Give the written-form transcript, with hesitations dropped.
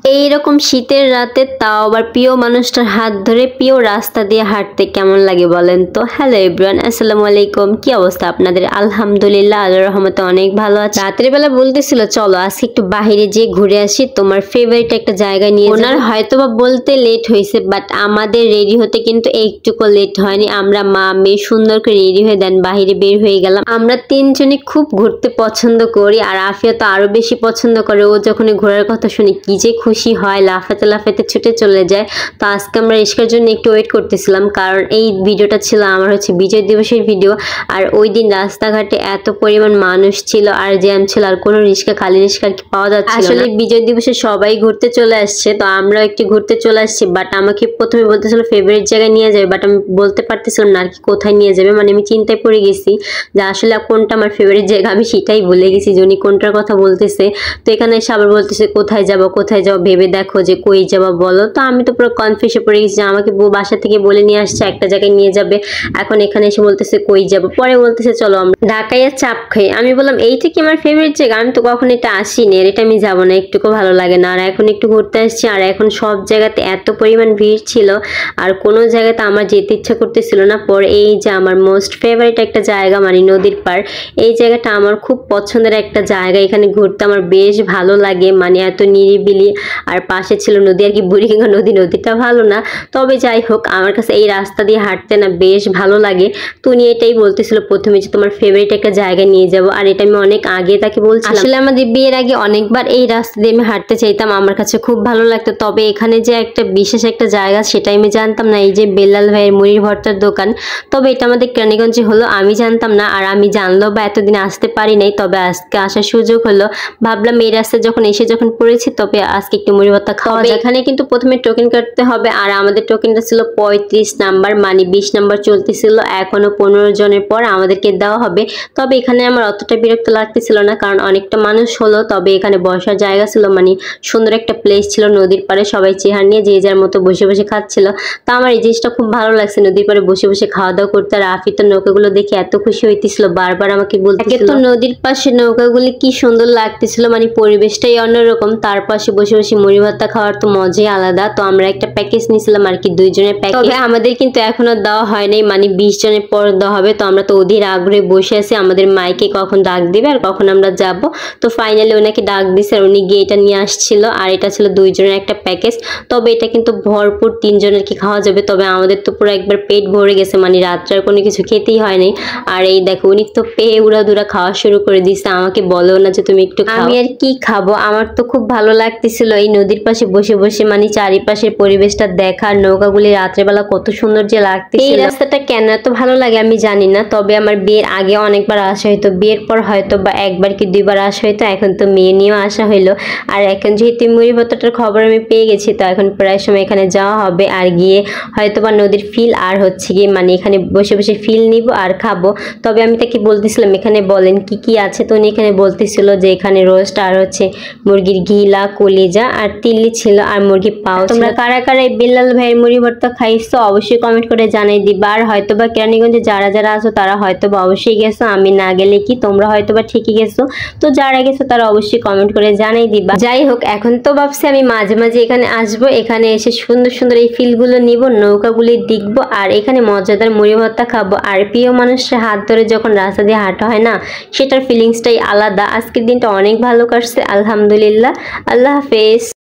এইরকম শীতের রাতে তাও আবার প্রিয় মানুষটার হাত ধরে প্রিয় রাস্তা দিয়ে হাঁটতে কেমন লাগে বলেন তো। হ্যালো এভরিওয়ান, আসসালামু আলাইকুম। কি অবস্থা আপনাদের? আলহামদুলিল্লাহ, আল্লাহর রহমতে অনেক ভালো আছে। রাতের বেলা বলতেছিল চলো আজকে একটু বাইরে যেয়ে ঘুরে আসি, তোমার ফেভারিট একটা জায়গায় নিয়ে। ওনার হয়তোবা বলতে লেট হয়েছে, বাট আমাদের রেডি হতে কিন্তু একটুকু লেট হয়নি। আমরা মা মেয়ে সুন্দর করে রেডি হয়ে দেন বাইরে বের হয়ে গেলাম। আমরা তিনজনই খুব ঘুরতে পছন্দ করি, আর আফিয়া তো আরো বেশি পছন্দ করে। ও যখন ঘোরার কথা শুনি কি যে খুশি হয়, লাফাতে লাফাতে ছুটে চলে যায়। তো আজকে আমরা রিস্কার জন্য একটু ওয়েট করতেছিলাম, কারণ এই ভিডিওটা ছিল আমার হচ্ছে বিজয় দিবসের ভিডিও। আর ওই দিন রাস্তাঘাটে এত পরিমাণ মানুষ ছিল আর জ্যাম ছিল, আর কোনো রিস্কা খালি রিস্কা কি পাওয়া যাচ্ছে। আসলে বিজয় দিবসে সবাই ঘুরতে চলে আসছে, তো আমরাও একটু ঘুরতে চলে আসছি। বাট আমাকে প্রথমে বলতেছিল ফেভারিট জায়গায় নিয়ে যাবে, বাট আমি বলতে পারতেছিলাম না আর কি কোথায় নিয়ে যাবে। মানে আমি চিন্তায় পড়ে গেছি যে আসলে কোনটা আমার ফেভারিট জায়গা, আমি সেটাই ভুলে গেছি যে উনি কোনটার কথা বলতেছে। তো এখানে এসে আবার বলতেছে কোথায় যাবো কোথায় যাবো, ভেবে দেখো যে কই যাবো বলো। তো আমি তো পুরো কনফিউজে পড়ে গেছি যে আমাকে বাসা থেকে বলে নিয়ে আসছে একটা জায়গায় নিয়ে যাবে, এখন এখানে এসে বলতেছে কই যাবো। পরে বলতেছে চলো আমরা ঢাকায় চাপ খাই। আমি বললাম এইটা কি আমার ফেভারিট জায়গা? আমি তো কখন এটা আসিনি, আর এটা আমি যাবো না, একটুকু ভালো লাগে না। আর এখন একটু ঘুরতে আসছি, আর এখন সব জায়গাতে এত পরিমাণ ভিড় ছিল, আর কোনো জায়গাতে আমার যেতে ইচ্ছা করতেছিল না। পরে এই যে আমার মোস্ট ফেভারিট একটা জায়গা, মানে নদীর পাড়, এই জায়গাটা আমার খুব পছন্দের একটা জায়গা। এখানে ঘুরতে আমার বেশ ভালো লাগে, মানে এত নিরিবিলি, আর পাশে ছিল নদী, আর কি বুড়িগঙ্গা নদী। নদীটা ভালো না, তবে যাই হোক আমার কাছে এই রাস্তা দিয়ে হাঁটতে না বেশ ভালো লাগে। তো উনি এটাই বলতেছিল প্রথমে যে তোমার ফেভারিট একটা জায়গায় নিয়ে যাব, আর এটা আমি অনেক আগে তাকে বলছিলাম। আসলে আমাদের বিয়ের আগে অনেকবার এই রাস্তা দিয়ে আমি হাঁটতে চাইতাম, আমার কাছে খুব ভালো লাগতো। তবে এখানে যে একটা বিশেষ একটা জায়গা সেটাই আমি জানতাম না, এই যে বেলাল ভাইয়ের মুড়ির ভর্তার দোকান। তবে এটা আমাদের কেরানীগঞ্জে হলো, আমি জানতাম না, আর আমি জানলেও বা এতদিন আসতে পারি নাই। তবে আজকে আসার সুযোগ হলো, ভাবলাম এই রাস্তায় যখন এসে যখন পড়েছি তবে আজকে একটু মুড়ি ভর্তা খাওয়া যাক। এখানে কিন্তু প্রথমে টোকেন কাটতে হবে, আর আমাদের টোকেনটা ছিল 35 নাম্বার, মানে 20 নাম্বার চলতেছিল। এখনো 15 জনের পর আমাদেরকে দেওয়া হবে। তবে এখানে আমার অতটা বিরক্ত লাগতেছিল না, কারণ অনেকটা মানুষ হলো। তবে এখানে বসার জায়গা ছিল, মানে সুন্দর একটা প্লেস ছিল নদীর পাড়ে, সবাই চেহার নিয়ে যে যার মতো বসে বসে খাচ্ছিল। তো আমার এই জিনিসটা খুব ভালো লাগছে, নদীর পাড়ে বসে বসে খাওয়া দাওয়া করতে। আর আফি তো নৌকাগুলো দেখে এত খুশি হইতেছিল, বারবার আমাকে বলতেছিল তো নদীর পাশে নৌকাগুলি কি সুন্দর লাগতেছিল, মানে পরিবেশটাই অন্যরকম। তার পাশে বসে বসে মুড়ি ভর্তা খাওয়ার তো মজাই আলাদা। তো আমরা একটা প্যাকেজ নিয়েছিলাম আর কি, 2 জনের প্যাকেজ। তবে আমাদের কিন্তু এখনো দেওয়া হয় নাই, মানে 20 জনের পর দেওয়া হবে। তো আমরা তো অধীর আগ্রহে বসে আছি আমাদের মাইকে কখন ডাক দিবে আর কখন আমরা যাব। তো ফাইনালি ওনাকে ডাক দিছে, আর উনি গিয়ে এটা নিয়ে আসছিল। আর এটা ছিল 2 জনের একটা প্যাকেজ। তবে এটা কিন্তু ভরপুর 3 জনের কি খাওয়া যাবে। তবে আমাদের তো পুরো একবার পেট ভরে গেছে, মানে রাত্রে আর কোনো কিছু খেতেই হয় নাই। আর এই দেখো উনি তো পেয়ে উড়াদুরা খাওয়া শুরু করে দিচ্ছে, আমাকে বলেও না যে তুমি একটু খাও। আমি আর কি খাবো, আমার তো খুব ভালো লাগতেছিল এই নদীর পাশে বসে বসে, মানে চারিপাশের পরিবেশটা দেখার, নৌকাগুলি রাত্রেবেলা কত সুন্দর যে লাগতেছিল। এই রাস্তাটা কেন এত ভালো লাগে আমি জানি না। তবে আমার বিয়ের আগে অনেকবার আসা হইতো, বিয়ের পর হয়তো বা একবার কি 2বার আসা হইতো, এখন তো মেয়ে নিয়েও আসা হইলো। আর এখন যেহেতু মুড়ি ভর্তাটার খবর আমি পেয়ে গেছি, তো এখন প্রায় সময় এখানে যাওয়া হবে, আর গিয়ে হয়তো বা নদীর ফিল আর হচ্ছে গিয়ে মানে এখানে বসে বসে ফিল নিব আর খাবো। তবে আমি তাকে বলতেছিলাম এখানে বলেন কি কি আছে, তো উনি এখানে বলতেছিল যে এখানে রোস্ট, আর হচ্ছে মুরগির ঘিলা, কলিজা, আর তিল্লি ছিল, আর মুরগি পাও। তোমরা কারা কারা এই বেলাল ভাইয়ের মুড়ি ভর্তা খাইছো অবশ্যই কমেন্ট করে জানাই দিবা। আর হয়তো বা কেরানীগঞ্জে যারা যারা আছো তারা হয়তো বা অবশ্যই গেছো, আমি না গেলে কি তোমরা হয়তো বা ঠিকই গেছো। তো যারা গেছো তারা অবশ্যই কমেন্ট করে জানাই দিবা। যাই হোক এখন তো ভাবছি আমি মাঝে মাঝে এখানে আসবো, এখানে এসে সুন্দর সুন্দর এই ফিলগুলো নিব, নৌকাগুলি দেখবো, আর এখানে মজাদার মুড়ি ভর্তা খাবো। আর প্রিয় মানুষের হাত ধরে যখন রাস্তা দিয়ে হাঁটা হয় না, সেটার ফিলিংসটাই আলাদা। আজকের দিনটা অনেক ভালো কাটছে আলহামদুলিল্লাহ। আল্লাহ হাফেজ।